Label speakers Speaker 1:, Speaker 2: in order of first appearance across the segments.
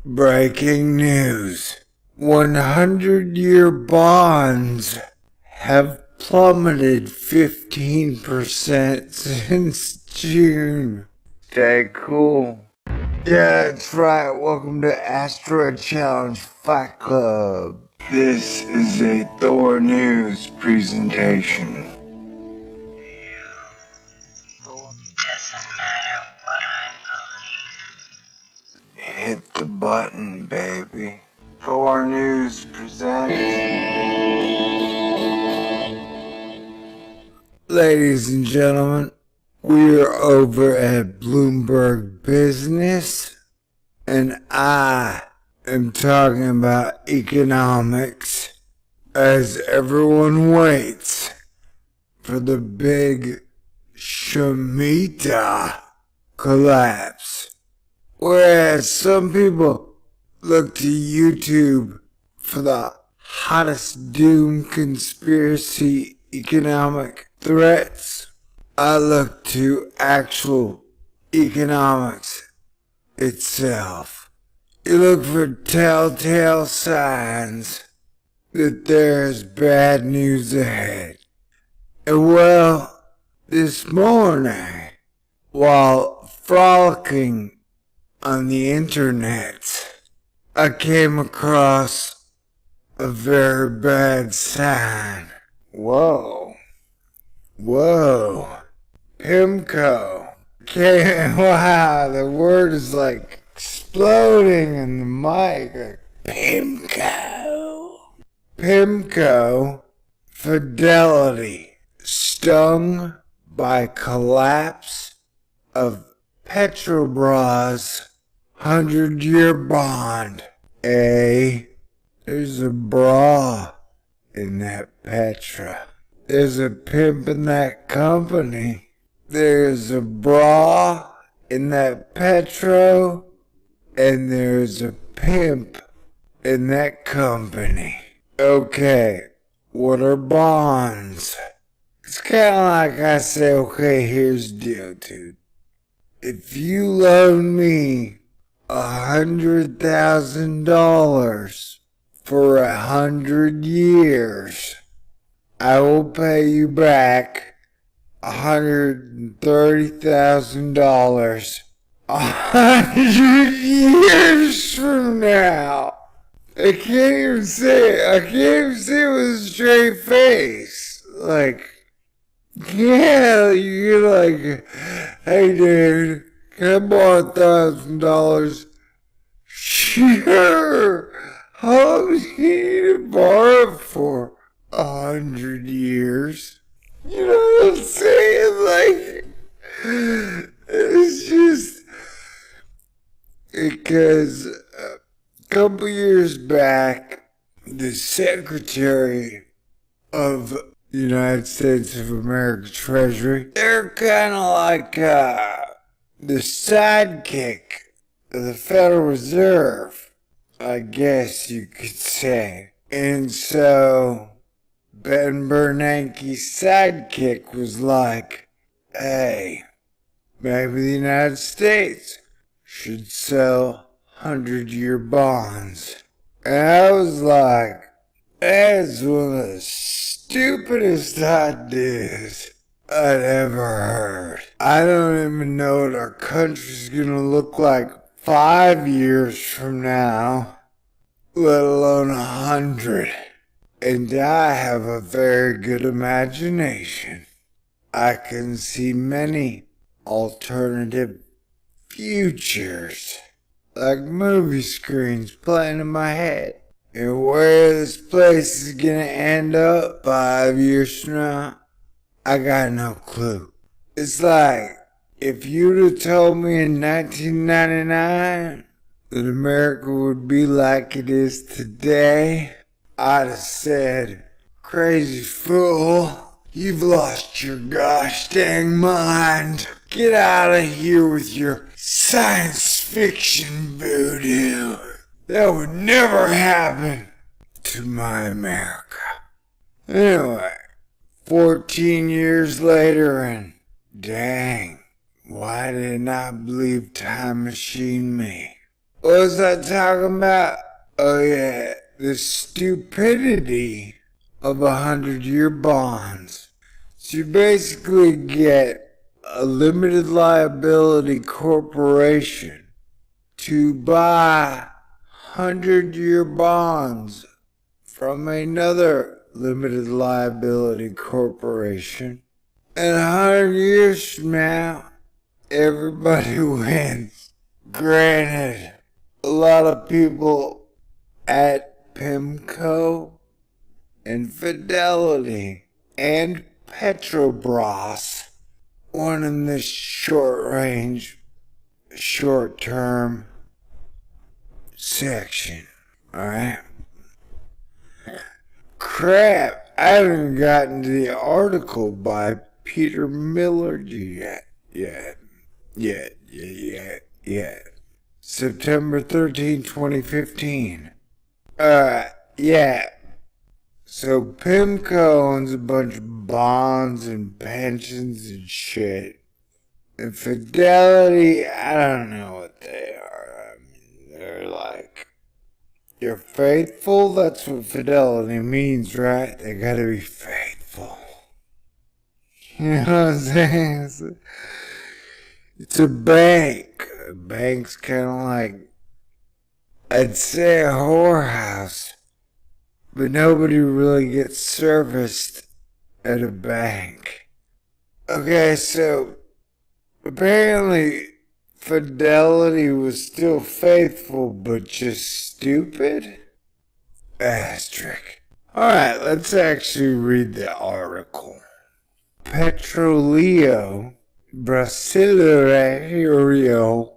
Speaker 1: Breaking news. 100-year bonds have plummeted 15% since June. Stay cool. Yeah, that's right. Welcome to Asteroid Challenge Fight Club. This is a Thor News presentation. Doesn't matter what I believe. Hit the button, baby. Thor News presents. Ladies and gentlemen, we are over at Bloomberg Business, and I am talking about economics as everyone waits for the big Shemitah collapse. Whereas some people look to YouTube for the hottest doom conspiracy economic threats, I look to actual economics itself. You look for telltale signs that there's bad news ahead. And well, this morning, while frolicking on the internet, I came across a very bad sign. Whoa. PIMCO. Okay, wow, the word is like exploding in the mic. PIMCO. Fidelity. Stung by collapse of Petrobras 100-year bond. There's a bra in that Petra. There's a pimp in that company. There's a bra in that Petro. And there's a pimp in that company. Okay, what are bonds? It's kind of like I say, okay, here's the deal, dude. If you loan me $100,000 for 100 years, I will pay you back $130,000 100 years from now. I can't even say it. I can't even say it with a straight face. Like, yeah, you're like, hey dude, can I borrow $1,000? Sure. How long do you need to borrow it for? 100 years. You know what I'm saying? Like, it's just because a couple years back, the Secretary of the United States of America Treasury, they're kind of like the sidekick of the Federal Reserve, I guess you could say. And so Ben Bernanke's sidekick was like, hey, maybe the United States should sell 100-year bonds. And I was like, that's one of the stupidest ideas I'd ever heard. I don't even know what our country's gonna look like 5 years from now, let alone 100. And I have a very good imagination. I can see many alternative futures, like movie screens playing in my head. And where this place is gonna end up 5 years from now, I got no clue. It's like, if you'd have told me in 1999 that America would be like it is today, I'd have said, crazy fool, you've lost your gosh dang mind. Get out of here with your science fiction voodoo. That would never happen to my America. Anyway, 14 years later, and dang, why did I not believe Time Machine me? What was I talking about? Oh yeah, the stupidity of 100-year bonds. So you basically get a limited liability corporation to buy 100-year bonds from another limited liability corporation. And 100 years from now, everybody wins. Granted, a lot of people at PIMCO and Fidelity and Petrobras won in this short-range, short-term section. Alright? Crap, I haven't gotten to the article by Peter Miller yet. September 13, 2015. Yeah. So PIMCO owns a bunch of bonds and pensions and shit. And Fidelity, I don't know what they are. I mean, they're like, you're faithful? That's what fidelity means, right? They gotta be faithful. You know what I'm saying? It's a bank. A bank's kind of like, I'd say a whorehouse, but nobody really gets serviced at a bank. Okay, so apparently Fidelity was still faithful, but just stupid? Asterisk. Alright, let's actually read the article. Petroleo Brasileiro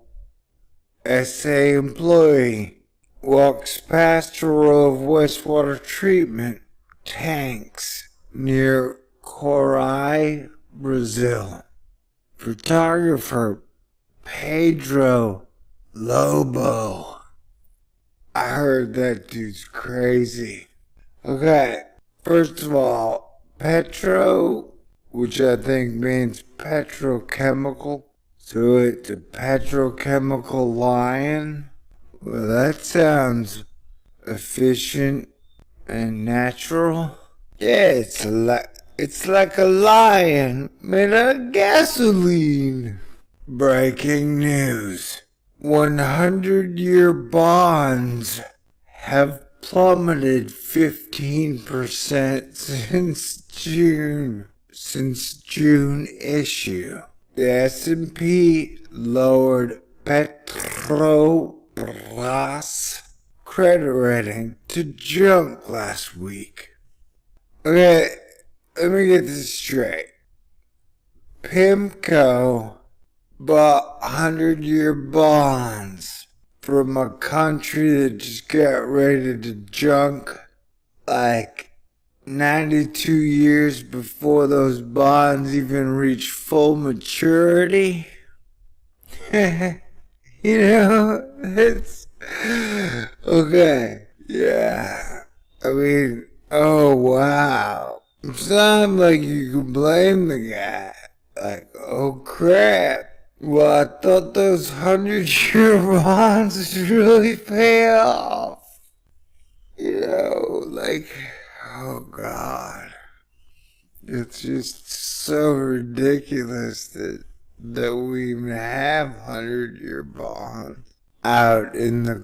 Speaker 1: SA employee walks past a row of wastewater treatment tanks near Corai, Brazil. Photographer Pedro Lobo. I heard that dude's crazy. Okay, first of all, Petro, which I think means petrochemical, so it's a petrochemical lion. Well, that sounds efficient and natural. Yeah, it's like a lion made of gasoline. Breaking news. 100-year bonds have plummeted 15% since June issue. The S&P lowered Petrobras credit rating to junk last week. Okay, let me get this straight. PIMCO bought 100-year bonds from a country that just got rated to junk like 92 years before those bonds even reached full maturity. You know, it's okay. Yeah. I mean, oh wow. It's not like you can blame the guy. Like, oh crap. Well, I thought those 100-year bonds would really pay off. You know, like, oh God. It's just so ridiculous that we even have 100-year bonds out in the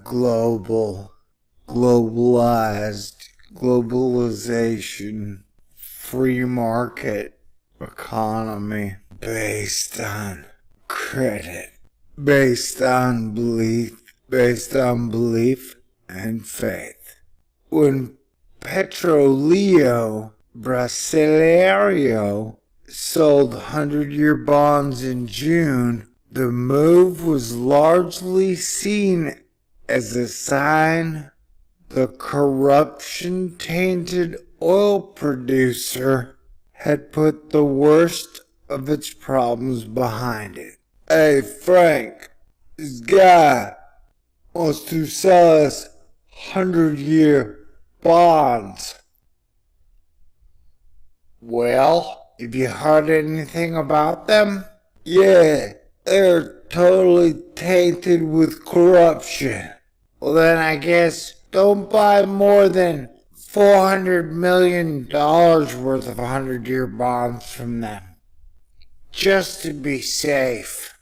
Speaker 1: globalization, free market economy based on credit, based on belief and faith. When Petroleo Brasileiro sold 100-year bonds in June, the move was largely seen as a sign the corruption-tainted oil producer had put the worst of its problems behind it. Hey Frank, this guy wants to sell us 100-year bonds. Well, have you heard anything about them? Yeah, they're totally tainted with corruption. Well, then I guess don't buy more than $400 million worth of 100-year bonds from them, just to be safe.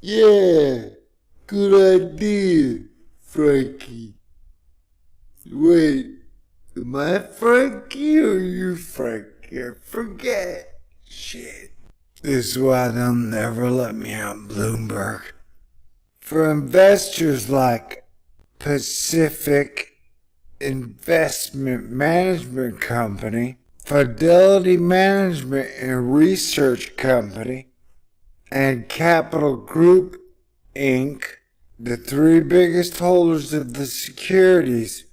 Speaker 1: Yeah, good idea, Frankie. Wait, am I Frankie or you Frankie? I forget. Shit. This is why they'll never let me on Bloomberg. For investors like Pacific Investment Management Company, Fidelity Management and Research Company, and Capital Group, Inc., the three biggest holders of the securities,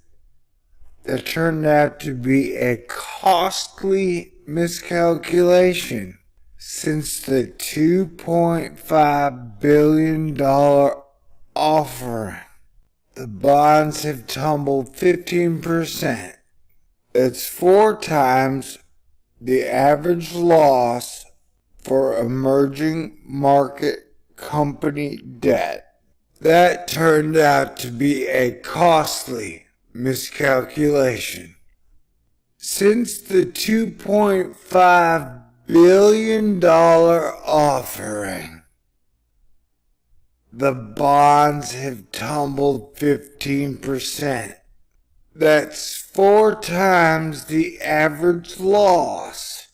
Speaker 1: that turned out to be a costly miscalculation, since the $2.5 billion offering. The bonds have tumbled 15%. That's 4 times the average loss for emerging market company debt. That turned out to be a costly miscalculation. Since the $2.5 billion offering, the bonds have tumbled 15%. That's 4 times the average loss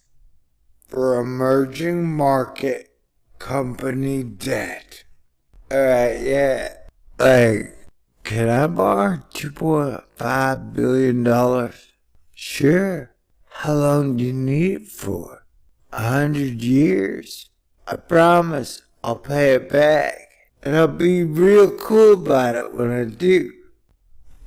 Speaker 1: for emerging market company debt. Alright, yeah. Can I borrow $2.5 billion? Sure. How long do you need it for? 100 years? I promise I'll pay it back. And I'll be real cool about it when I do.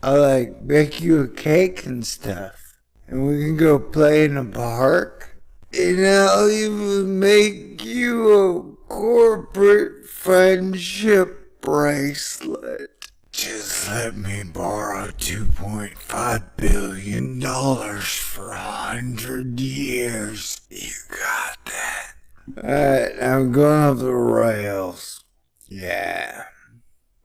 Speaker 1: I'll make you a cake and stuff. And we can go play in a park. And I'll even make you a corporate friendship bracelet. Just let me borrow $2.5 billion for 100 years. You got that. Alright, I'm going off the rails. Yeah.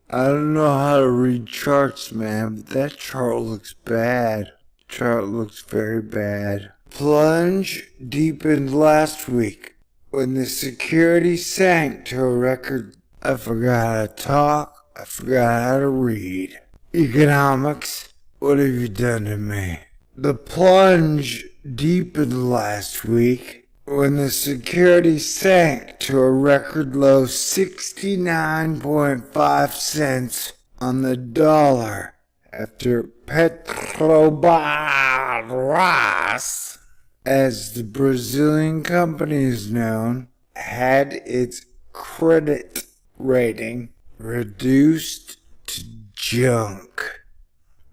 Speaker 1: I don't know how to read charts, man, but that chart looks bad. Chart looks very bad. Plunge deepened last week when the security sank to a record. I forgot how to talk. I forgot how to read. Economics, what have you done to me? The plunge deepened last week when the security sank to a record low 69.5 cents on the dollar after Petrobras, as the Brazilian company is known, had its credit rating reduced to junk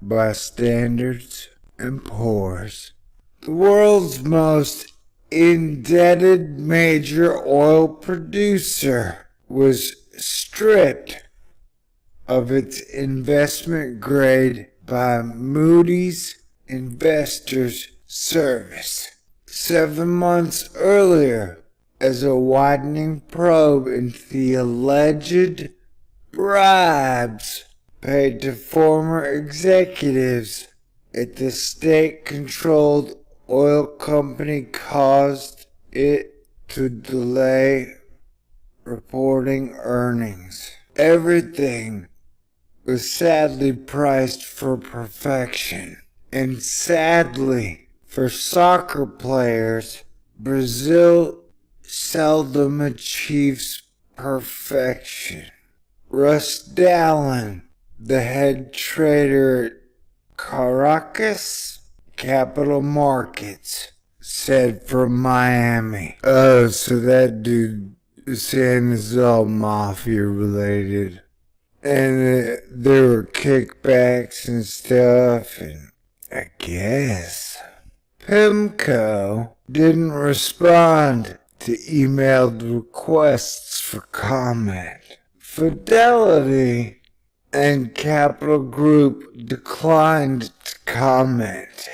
Speaker 1: by Standards and Poor's. The world's most indebted major oil producer was stripped of its investment grade by Moody's Investors Service 7 months earlier, as a widening probe into the alleged bribes paid to former executives at the state-controlled oil company caused it to delay reporting earnings. Everything was sadly priced for perfection, and sadly for soccer players, Brazil seldom achieves perfection. Russ Dallin, the head trader at Caracas Capital Markets, said from Miami. Oh, so that dude is saying this is all mafia related. And there were kickbacks and stuff, and I guess PIMCO didn't respond to emailed requests for comment. Fidelity and Capital Group declined to comment,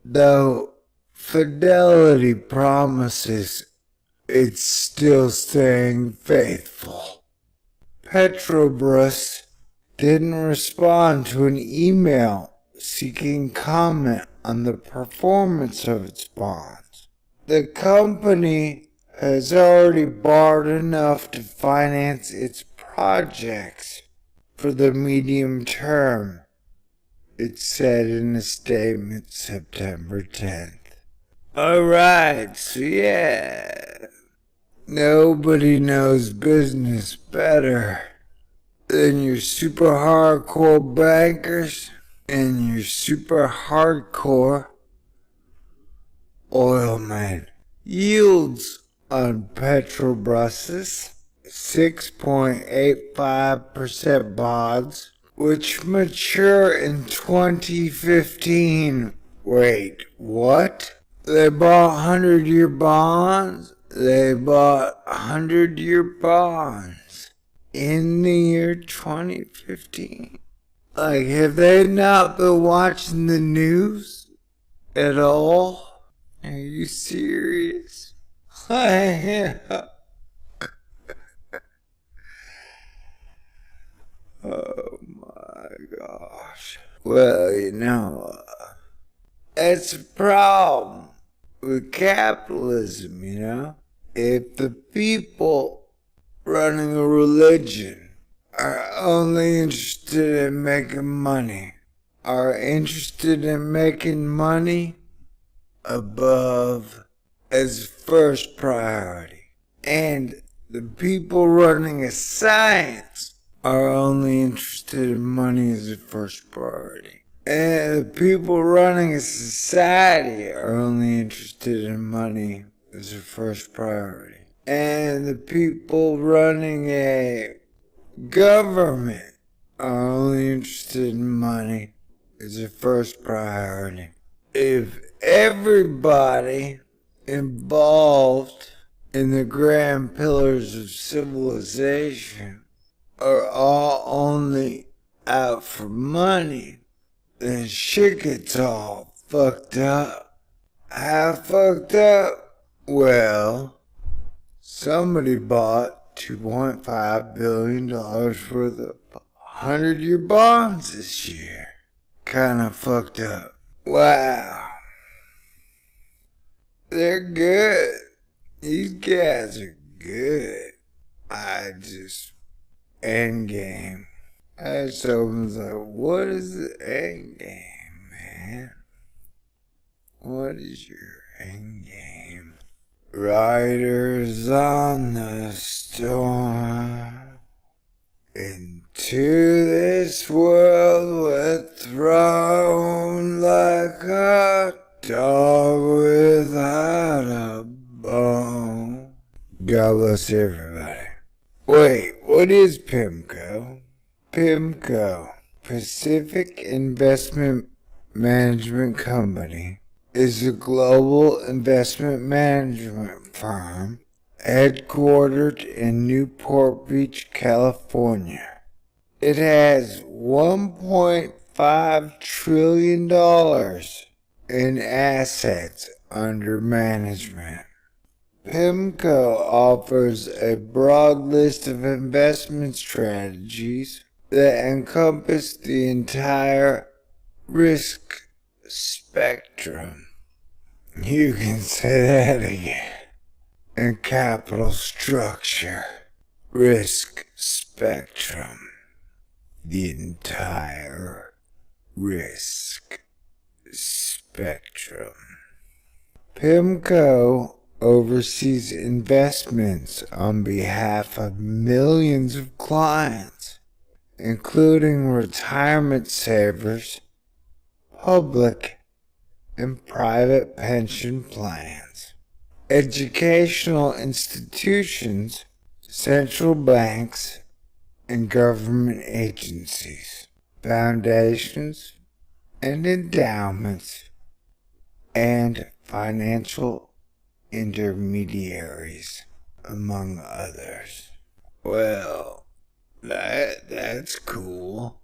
Speaker 1: though Fidelity promises it's still staying faithful. Petrobras didn't respond to an email seeking comment on the performance of its bonds. The company has already borrowed enough to finance its projects for the medium term, it said in a statement September 10th. Alright, so yeah, nobody knows business better than your super hardcore bankers and your super hardcore oil men. Yields on Petrobras' 6.85% bonds, which mature in 2015. Wait, what? They bought 100-year bonds? They bought 100-year bonds in the year 2015? Like, have they not been watching the news at all? Are you serious? Oh my gosh. Well, it's a problem with capitalism, If the people running a religion are only interested in making money, above as first priority, and the people running a science are only interested in money as a first priority, and the people running a society are only interested in money as a first priority, and the people running a government are only interested in money as a first priority. If everybody involved in the grand pillars of civilization are all only out for money, then shit gets all fucked up. How fucked up? Well, somebody bought $2.5 billion worth of 100-year bonds this year. Kinda fucked up. Wow. They're good. These guys are good. Endgame. Someone's like, what is the endgame, man? What is your endgame? Riders on the storm. Into this world we're thrown like a dog without a bone. God bless everybody. Wait, what is PIMCO? PIMCO, Pacific Investment Management Company, is a global investment management firm headquartered in Newport Beach, California. It has $1.5 trillion in assets under management. PIMCO offers a broad list of investment strategies that encompass the entire risk spectrum. You can say that again. And capital structure, risk spectrum, the entire risk spectrum. PIMCO oversees investments on behalf of millions of clients, including retirement savers, public and private pension plans, educational institutions, central banks, and government agencies, foundations and endowments, and financial intermediaries, among others. Well, that's cool.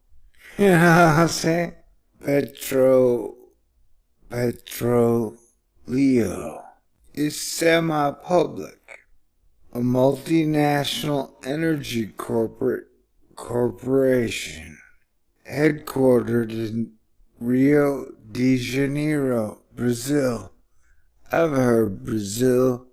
Speaker 1: You know what I'm saying? Petroleo is semi-public, a multinational energy corporate Corporation, headquartered in Rio de Janeiro, Brazil. I've heard Brazil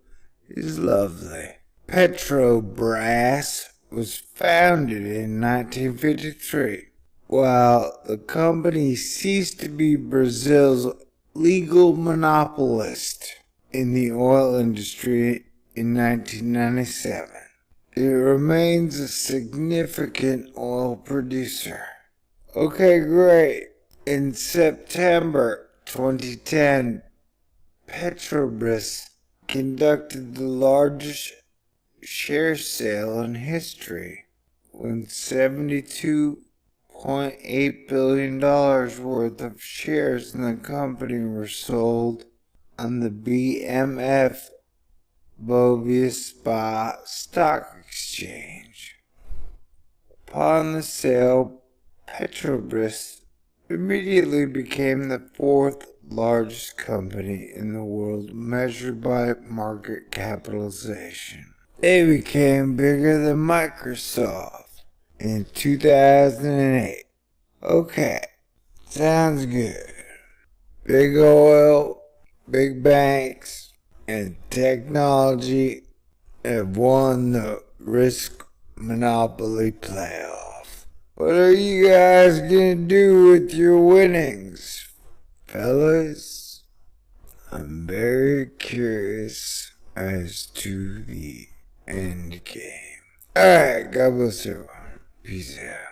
Speaker 1: is lovely. Petrobras was founded in 1953. While the company ceased to be Brazil's legal monopolist in the oil industry in 1997, it remains a significant oil producer. Okay, great. In September 2010, Petrobras conducted the largest share sale in history when $72.8 billion worth of shares in the company were sold on the BMF Bovespa stock exchange. Upon the sale, Petrobras immediately became the fourth largest company in the world measured by market capitalization. They became bigger than Microsoft in 2008. Okay, sounds good. Big oil, big banks, and technology have won the risk monopoly playoff. What are you guys gonna do with your winnings, fellas? I'm very curious as to the end game. Alright, God bless everyone. Peace out.